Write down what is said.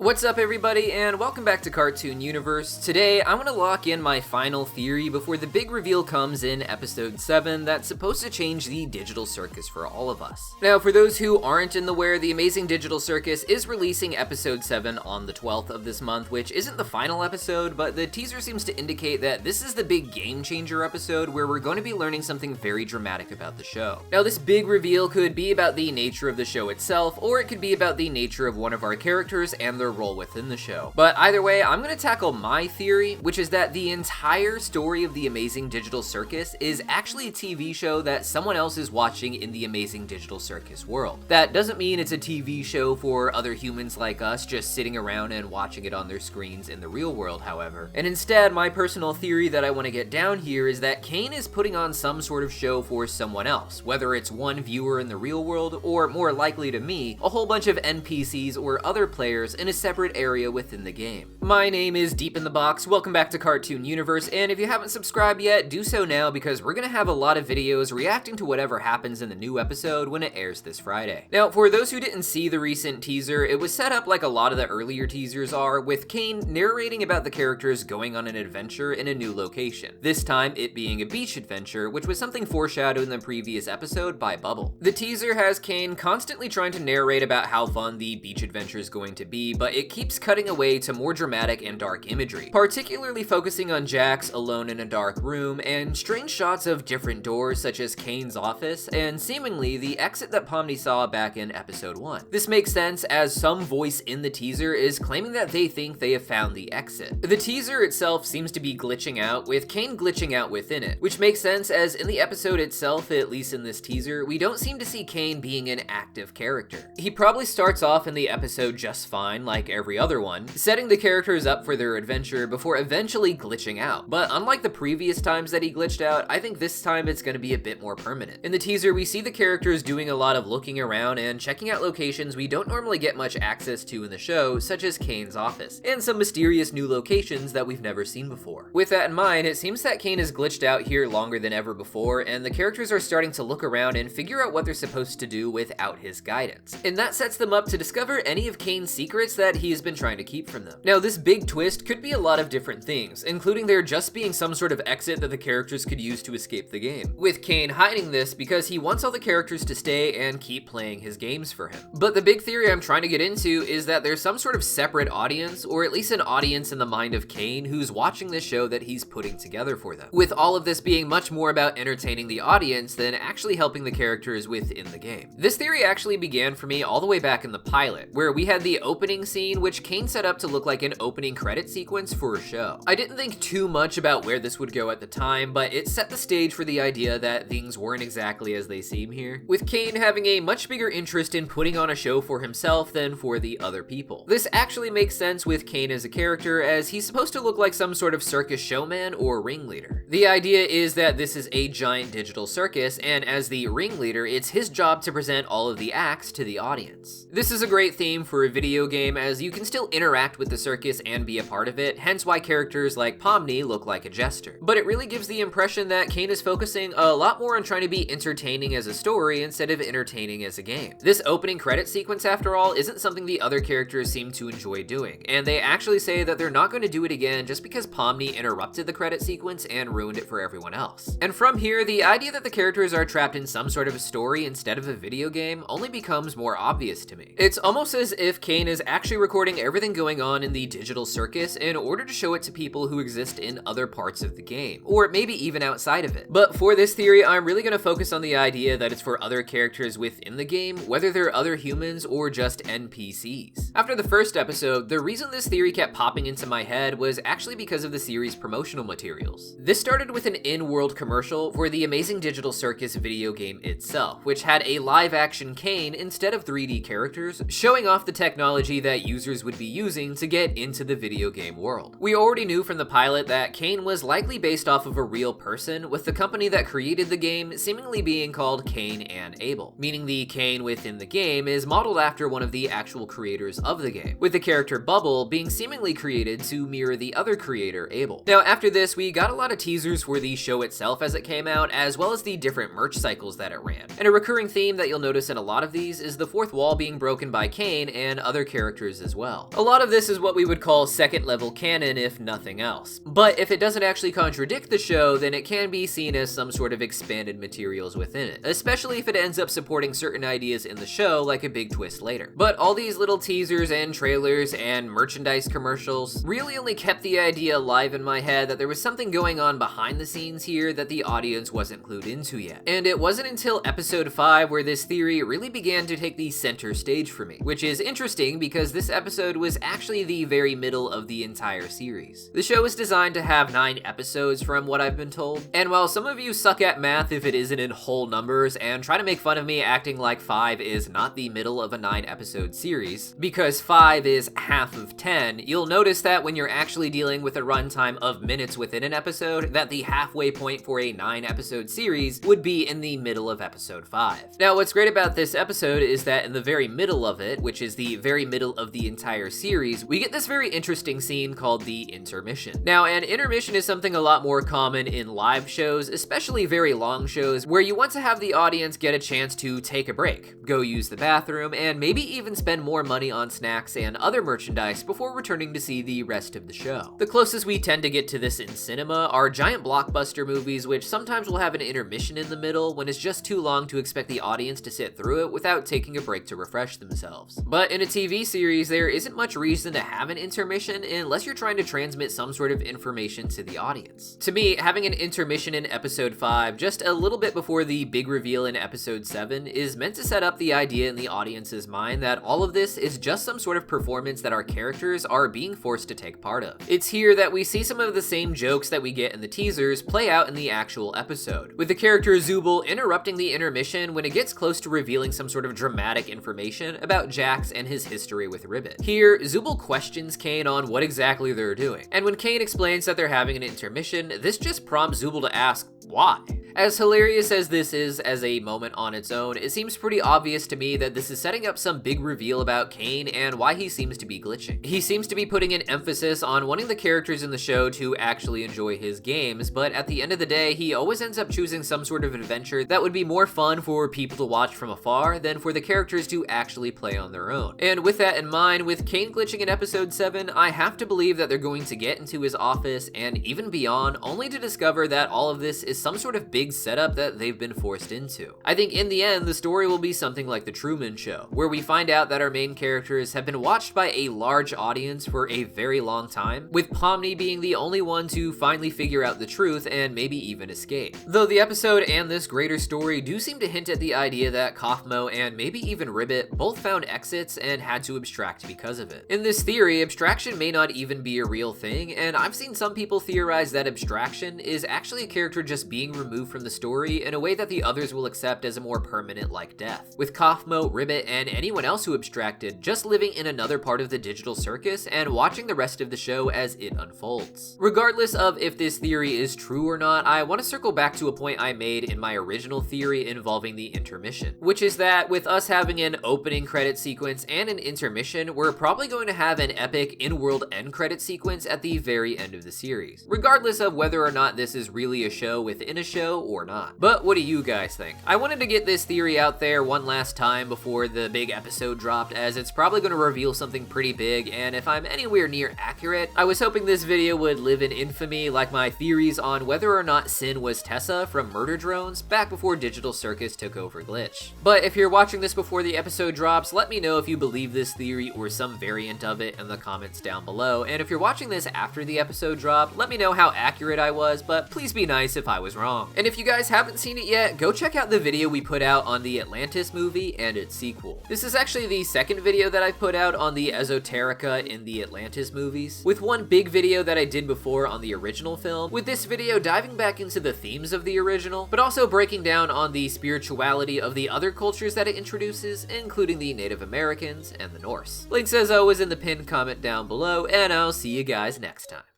What's up everybody, and welcome back to Cartoon Universe. Today, I'm gonna lock in my final theory before the big reveal comes in episode 7 that's supposed to change the digital circus for all of us. Now, for those who aren't in the wear, the Amazing Digital Circus is releasing episode 7 on the 12th of this month, which isn't the final episode, but the teaser seems to indicate that this is the big game changer episode where we're going to be learning something very dramatic about the show. Now, this big reveal could be about the nature of the show itself, or it could be about the nature of one of our characters and their role within the show. But either way, I'm going to tackle my theory, which is that the entire story of the Amazing Digital Circus is actually a TV show that someone else is watching in the Amazing Digital Circus world. That doesn't mean it's a TV show for other humans like us just sitting around and watching it on their screens in the real world, however. And instead, my personal theory that I want to get down here is that Kane is putting on some sort of show for someone else, whether it's one viewer in the real world, or more likely to me, a whole bunch of NPCs or other players in a separate area within the game. My name is Deep in the Box, welcome back to Cartoon Universe, and if you haven't subscribed yet, do so now because we're gonna have a lot of videos reacting to whatever happens in the new episode when it airs this Friday. Now, for those who didn't see the recent teaser, it was set up like a lot of the earlier teasers are, with Kane narrating about the characters going on an adventure in a new location. This time, it being a beach adventure, which was something foreshadowed in the previous episode by Bubble. The teaser has Kane constantly trying to narrate about how fun the beach adventure is going to be, but it keeps cutting away to more dramatic and dark imagery, particularly focusing on Jax alone in a dark room and strange shots of different doors such as Kane's office and seemingly the exit that Pomni saw back in episode 1. This makes sense as some voice in the teaser is claiming that they think they have found the exit. The teaser itself seems to be glitching out, with Kane glitching out within it, which makes sense as in the episode itself, at least in this teaser, we don't seem to see Kane being an active character. He probably starts off in the episode just fine, like every other one, setting the characters up for their adventure before eventually glitching out. But unlike the previous times that he glitched out, I think this time it's going to be a bit more permanent. In the teaser, we see the characters doing a lot of looking around and checking out locations we don't normally get much access to in the show, such as Kane's office, and some mysterious new locations that we've never seen before. With that in mind, it seems that Kane has glitched out here longer than ever before, and the characters are starting to look around and figure out what they're supposed to do without his guidance. And that sets them up to discover any of Kane's secrets that he's been trying to keep from them. Now, this big twist could be a lot of different things, including there just being some sort of exit that the characters could use to escape the game, with Kane hiding this because he wants all the characters to stay and keep playing his games for him. But the big theory I'm trying to get into is that there's some sort of separate audience, or at least an audience in the mind of Kane, who's watching this show that he's putting together for them, with all of this being much more about entertaining the audience than actually helping the characters within the game. This theory actually began for me all the way back in the pilot, where we had the opening scene which Kane set up to look like an opening credit sequence for a show. I didn't think too much about where this would go at the time, but it set the stage for the idea that things weren't exactly as they seem here, with Kane having a much bigger interest in putting on a show for himself than for the other people. This actually makes sense with Kane as a character, as he's supposed to look like some sort of circus showman or ringleader. The idea is that this is a giant digital circus, and as the ringleader, it's his job to present all of the acts to the audience. This is a great theme for a video game, as you can still interact with the circus and be a part of it, hence why characters like Pomni look like a jester. But it really gives the impression that Kane is focusing a lot more on trying to be entertaining as a story instead of entertaining as a game. This opening credit sequence, after all, isn't something the other characters seem to enjoy doing, and they actually say that they're not going to do it again just because Pomni interrupted the credit sequence and ruined it for everyone else. And from here, the idea that the characters are trapped in some sort of a story instead of a video game only becomes more obvious to me. It's almost as if Kane is actually recording everything going on in the digital circus in order to show it to people who exist in other parts of the game, or maybe even outside of it. But for this theory, I'm really going to focus on the idea that it's for other characters within the game, whether they're other humans or just NPCs. After the first episode, the reason this theory kept popping into my head was actually because of the series' promotional materials. This started with an in-world commercial for the Amazing Digital Circus video game itself, which had a live-action Kane instead of 3D characters, showing off the technology that users would be using to get into the video game world. We already knew from the pilot that Kane was likely based off of a real person, with the company that created the game seemingly being called Cain and Abel, meaning the Kane within the game is modeled after one of the actual creators of the game, with the character Bubble being seemingly created to mirror the other creator, Abel. Now, after this, we got a lot of teasers for the show itself as it came out, as well as the different merch cycles that it ran. And a recurring theme that you'll notice in a lot of these is the fourth wall being broken by Kane and other characters teasers as well. A lot of this is what we would call second level canon if nothing else. But if it doesn't actually contradict the show, then it can be seen as some sort of expanded materials within it, especially if it ends up supporting certain ideas in the show like a big twist later. But all these little teasers and trailers and merchandise commercials really only kept the idea alive in my head that there was something going on behind the scenes here that the audience wasn't clued into yet. And it wasn't until episode 5 where this theory really began to take the center stage for me, which is interesting because this episode was actually the very middle of the entire series. The show is designed to have 9 episodes from what I've been told, and while some of you suck at math if it isn't in whole numbers and try to make fun of me acting like 5 is not the middle of a 9 episode series, because 5 is half of 10, you'll notice that when you're actually dealing with a runtime of minutes within an episode, that the halfway point for a 9 episode series would be in the middle of episode 5. Now, what's great about this episode is that in the very middle of it, which is the very middle of the entire series, we get this very interesting scene called the intermission. Now, an intermission is something a lot more common in live shows, especially very long shows, where you want to have the audience get a chance to take a break, go use the bathroom, and maybe even spend more money on snacks and other merchandise before returning to see the rest of the show. The closest we tend to get to this in cinema are giant blockbuster movies, which sometimes will have an intermission in the middle when it's just too long to expect the audience to sit through it without taking a break to refresh themselves. But in a TV series, there isn't much reason to have an intermission unless you're trying to transmit some sort of information to the audience. To me, having an intermission in episode 5, just a little bit before the big reveal in episode 7, is meant to set up the idea in the audience's mind that all of this is just some sort of performance that our characters are being forced to take part of. It's here that we see some of the same jokes that we get in the teasers play out in the actual episode, with the character Zooble interrupting the intermission when it gets close to revealing some sort of dramatic information about Jax and his history with Ribbit. Here, Zooble questions Kane on what exactly they're doing, and when Kane explains that they're having an intermission, this just prompts Zooble to ask, why? As hilarious as this is as a moment on its own, it seems pretty obvious to me that this is setting up some big reveal about Kane and why he seems to be glitching. He seems to be putting an emphasis on wanting the characters in the show to actually enjoy his games, but at the end of the day, he always ends up choosing some sort of adventure that would be more fun for people to watch from afar than for the characters to actually play on their own. And with that in mind, with Kane glitching in episode 7, I have to believe that they're going to get into his office and even beyond, only to discover that all of this is some sort of big setup that they've been forced into. I think in the end, the story will be something like The Truman Show, where we find out that our main characters have been watched by a large audience for a very long time, with Pomni being the only one to finally figure out the truth and maybe even escape. Though the episode and this greater story do seem to hint at the idea that Kaufmo and maybe even Ribbit both found exits and had to abstract because of it. In this theory, abstraction may not even be a real thing, and I've seen some people theorize that abstraction is actually a character just being removed from the story in a way that the others will accept as a more permanent like death, with Kaufmo, Ribbit, and anyone else who abstracted just living in another part of the digital circus and watching the rest of the show as it unfolds. Regardless of if this theory is true or not, I want to circle back to a point I made in my original theory involving the intermission, which is that with us having an opening credit sequence and an intermission, we're probably going to have an epic in-world end credit sequence at the very end of the series, regardless of whether or not this is really a show within a show or not. But what do you guys think? I wanted to get this theory out there one last time before the big episode dropped, as it's probably going to reveal something pretty big, and if I'm anywhere near accurate, I was hoping this video would live in infamy like my theories on whether or not Sin was Tessa from Murder Drones back before Digital Circus took over Glitch. But if you're watching this before the episode drops, let me know if you believe this theory or some variant of it in the comments down below, and if you're watching this after the episode dropped, let me know how accurate I was, but please be nice if I was wrong. And if you guys haven't seen it yet, go check out the video we put out on the Atlantis movie and its sequel. This is actually the second video that I've put out on the esoterica in the Atlantis movies, with one big video that I did before on the original film, with this video diving back into the themes of the original, but also breaking down on the spirituality of the other cultures that it introduces, including the Native Americans and the Norse. Links as always in the pinned comment down below, and I'll see you guys next time.